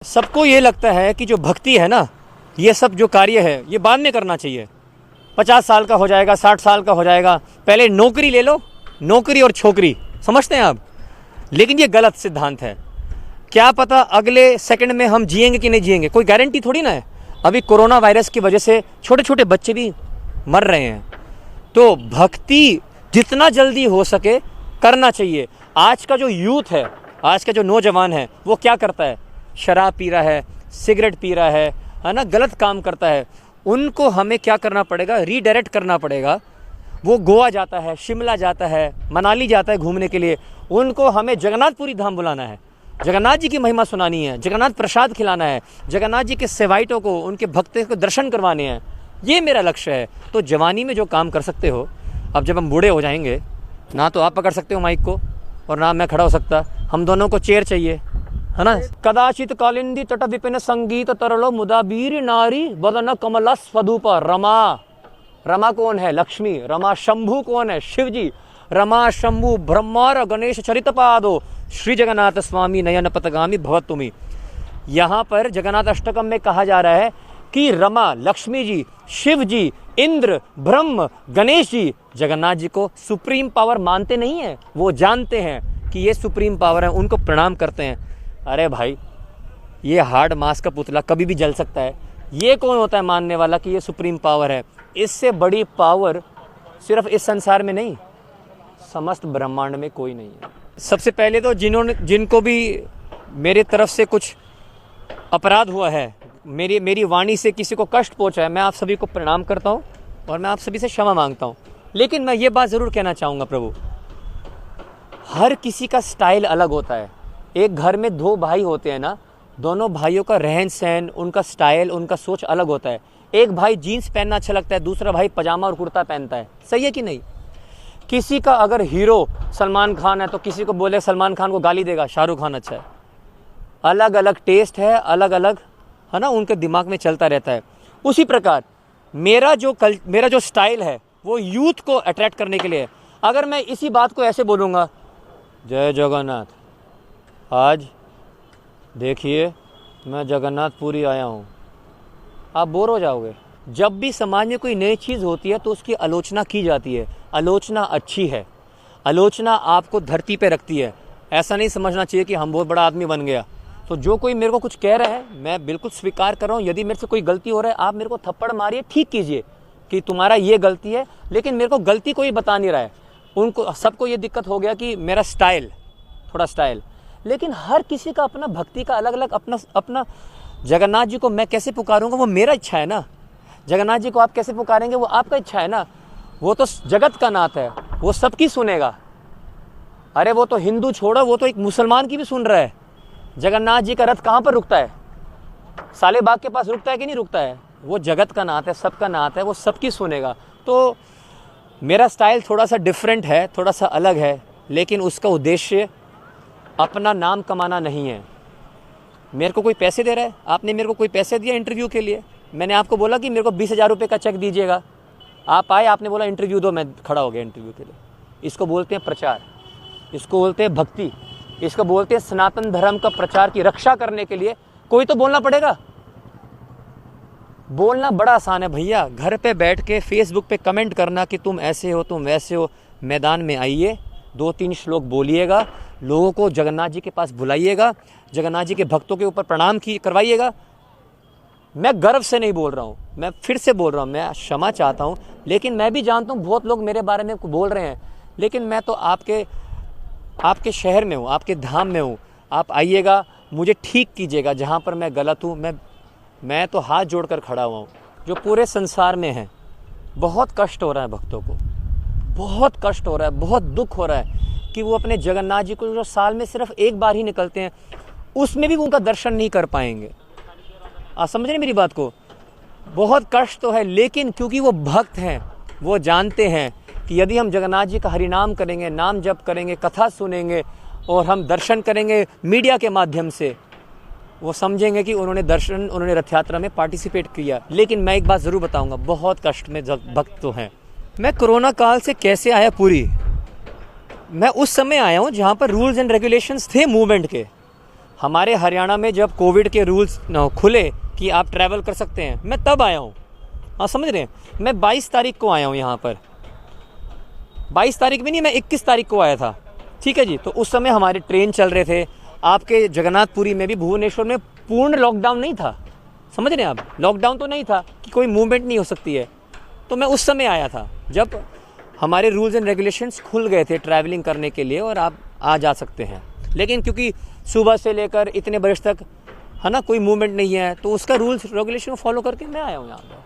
सबको ये लगता है कि जो भक्ति है ना, ये सब जो कार्य है ये बाद में करना चाहिए, 50 साल का हो जाएगा, 60 साल का हो जाएगा, पहले नौकरी ले लो, नौकरी और छोकरी, समझते हैं आप। लेकिन ये गलत सिद्धांत है। क्या पता अगले सेकंड में हम जिएंगे कि नहीं जिएंगे, कोई गारंटी थोड़ी ना है। अभी कोरोना वायरस की वजह से छोटे छोटे बच्चे भी मर रहे हैं। तो भक्ति जितना जल्दी हो सके करना चाहिए। आज का जो यूथ है, आज का जो नौजवान है, वो क्या करता है, शराब पी रहा है, सिगरेट पी रहा है ना, गलत काम करता है। उनको हमें क्या करना पड़ेगा, रीडायरेक्ट करना पड़ेगा। वो गोवा जाता है, शिमला जाता है, मनाली जाता है घूमने के लिए, उनको हमें जगन्नाथपुरी धाम बुलाना है, जगन्नाथ जी की महिमा सुनानी है, जगन्नाथ प्रसाद खिलाना है, जगन्नाथ जी के सेवाइटों को, उनके भक्तों को दर्शन करवाने हैं। ये मेरा लक्ष्य है। तो जवानी में जो काम कर सकते हो, अब जब हम बूढ़े हो जाएंगे ना, तो आप पकड़ सकते हो माइक को और ना मैं खड़ा हो सकता, हम दोनों को चेयर चाहिए, है ना। कदाचित कालिंदी तट विपिन संगीत तरलो मुदा वीर नारी वदन कमला स्वरूप रमा। रमा कौन है, लक्ष्मी। रमा शंभु कौन है, शिव जी। रमा शंभु ब्रह्मार गणेश चरित पादो श्री जगन्नाथ स्वामी नयन पतगामी भवत तुम्ही। यहाँ पर जगन्नाथ अष्टकम में कहा जा रहा है कि रमा लक्ष्मी जी, शिव जी, इंद्र, ब्रह्म, गणेश जी जगन्नाथ जी को सुप्रीम पावर मानते नहीं है। वो जानते हैं कि ये सुप्रीम पावर है, उनको प्रणाम करते हैं। अरे भाई, ये हार्ड मास का पुतला कभी भी जल सकता है। ये कौन होता है मानने वाला कि ये सुप्रीम पावर है। इससे बड़ी पावर सिर्फ इस संसार में नहीं, समस्त ब्रह्मांड में कोई नहीं है। सबसे पहले तो जिनको भी मेरे तरफ से कुछ अपराध हुआ है, मेरी वाणी से किसी को कष्ट पहुंचा है, मैं आप सभी को प्रणाम करता हूं और मैं आप सभी से क्षमा मांगता हूं। लेकिन मैं ये बात ज़रूर कहना चाहूँगा, प्रभु, हर किसी का स्टाइल अलग होता है। एक घर में दो भाई होते हैं ना, दोनों भाइयों का रहन सहन, उनका स्टाइल, उनका सोच अलग होता है। एक भाई जीन्स पहनना अच्छा लगता है, दूसरा भाई पजामा और कुर्ता पहनता है। सही है कि नहीं। किसी का अगर हीरो सलमान खान है तो किसी को बोले सलमान खान को गाली देगा शाहरुख खान अच्छा है। अलग अलग टेस्ट है, अलग अलग, है ना, उनके दिमाग में चलता रहता है। उसी प्रकार मेरा जो स्टाइल है वो यूथ को अट्रैक्ट करने के लिए है। अगर मैं इसी बात को ऐसे बोलूँगा, जय जगन्नाथ, आज देखिए मैं जगन्नाथपुरी आया हूँ, आप बोर हो जाओगे। जब भी समाज में कोई नई चीज़ होती है तो उसकी आलोचना की जाती है। आलोचना अच्छी है, आलोचना आपको धरती पे रखती है। ऐसा नहीं समझना चाहिए कि हम बहुत बड़ा आदमी बन गया। तो जो कोई मेरे को कुछ कह रहा है, मैं बिल्कुल स्वीकार कर रहा हूँ। यदि मेरे से कोई गलती हो रहा है, आप मेरे को थप्पड़ मारिए, ठीक कीजिए कि तुम्हारा ये गलती है, लेकिन मेरे को गलती कोई बता नहीं रहा है। उनको सबको ये दिक्कत हो गया कि मेरा स्टाइल, थोड़ा स्टाइल। लेकिन हर किसी का अपना भक्ति का अलग अलग अपना जगन्नाथ जी को मैं कैसे पुकारूंगा वो मेरा इच्छा है ना। जगन्नाथ जी को आप कैसे पुकारेंगे वो आपका इच्छा है ना। वो तो जगत का नाथ है, वो सबकी सुनेगा। अरे वो तो हिंदू छोड़ो, वो तो एक मुसलमान की भी सुन रहा है। जगन्नाथ जी का रथ कहाँ पर रुकता है, साले बाग के पास रुकता है कि नहीं रुकता है। वो जगत का नाथ है, सबका नाथ है, वो सबकी सुनेगा। तो मेरा स्टाइल थोड़ा सा डिफरेंट है, थोड़ा सा अलग है, लेकिन उसका उद्देश्य अपना नाम कमाना नहीं है। मेरे को कोई पैसे दे रहा है, आपने मेरे को कोई पैसे दिया इंटरव्यू के लिए, मैंने आपको बोला कि मेरे को 20,000 रुपये का चेक दीजिएगा, आप आए, आपने बोला इंटरव्यू दो, मैं खड़ा हो गया इंटरव्यू के लिए। इसको बोलते हैं प्रचार, इसको बोलते हैं भक्ति, इसको बोलते हैं सनातन धर्म का प्रचार की रक्षा करने के लिए कोई तो बोलना पड़ेगा। बोलना बड़ा आसान है भैया, घर पे बैठ के फेसबुक पे कमेंट करना कि तुम ऐसे हो, तुम वैसे हो। मैदान में आइए, 2-3 श्लोक बोलिएगा, लोगों को जगन्नाथ जी के पास बुलाइएगा, जगन्नाथ जी के भक्तों के ऊपर प्रणाम करवाइएगा। मैं गर्व से नहीं बोल रहा हूँ, मैं फिर से बोल रहा हूँ, मैं क्षमा चाहता हूँ। लेकिन मैं भी जानता हूँ बहुत लोग मेरे बारे में बोल रहे हैं, लेकिन मैं तो आपके शहर में हूँ, आपके धाम में हूँ। आप आइएगा, मुझे ठीक कीजिएगा जहाँ पर मैं गलत हूँ। मैं तो हाथ जोड़कर खड़ा हुआ हूँ। जो पूरे संसार में है, बहुत कष्ट हो रहा है भक्तों को, बहुत कष्ट हो रहा है, बहुत दुख हो रहा है कि वो अपने जगन्नाथ जी को जो साल में सिर्फ एक बार ही निकलते हैं, उसमें भी उनका दर्शन नहीं कर पाएंगे। आप समझ रहे मेरी बात को। बहुत कष्ट तो है, लेकिन क्योंकि वो भक्त हैं, वो जानते हैं कि यदि हम जगन्नाथ जी का हरिनाम करेंगे, नाम जप करेंगे, कथा सुनेंगे और हम दर्शन करेंगे मीडिया के माध्यम से, वो समझेंगे कि उन्होंने रथ यात्रा में पार्टिसिपेट किया। लेकिन मैं एक बात ज़रूर बताऊंगा, बहुत कष्ट में भक्त तो हैं। मैं कोरोना काल से कैसे आया पुरी, मैं उस समय आया हूँ जहाँ पर रूल्स एंड रेगुलेशंस थे मूवमेंट के। हमारे हरियाणा में जब कोविड के रूल्स खुले कि आप ट्रैवल कर सकते हैं, मैं तब आया हूँ। हाँ, समझ रहे हैं? मैं 22 तारीख को आया हूँ यहाँ पर। 22 तारीख भी नहीं, मैं 21 तारीख को आया था। ठीक है जी। तो उस समय हमारे ट्रेन चल रहे थे। आपके जगन्नाथपुरी में भी, भुवनेश्वर में पूर्ण लॉकडाउन नहीं था। समझ रहे हैं आप? लॉकडाउन तो नहीं था कि कोई मूवमेंट नहीं हो सकती है। तो मैं उस समय आया था जब हमारे रूल्स एंड रेगुलेशंस खुल गए थे ट्रैवलिंग करने के लिए, और आप आ जा सकते हैं। लेकिन क्योंकि सुबह से लेकर इतने बजे तक है ना कोई मूवमेंट नहीं है, तो उसका रूल्स रेगुलेशन फॉलो करके मैं आया हूँ यहाँ पर।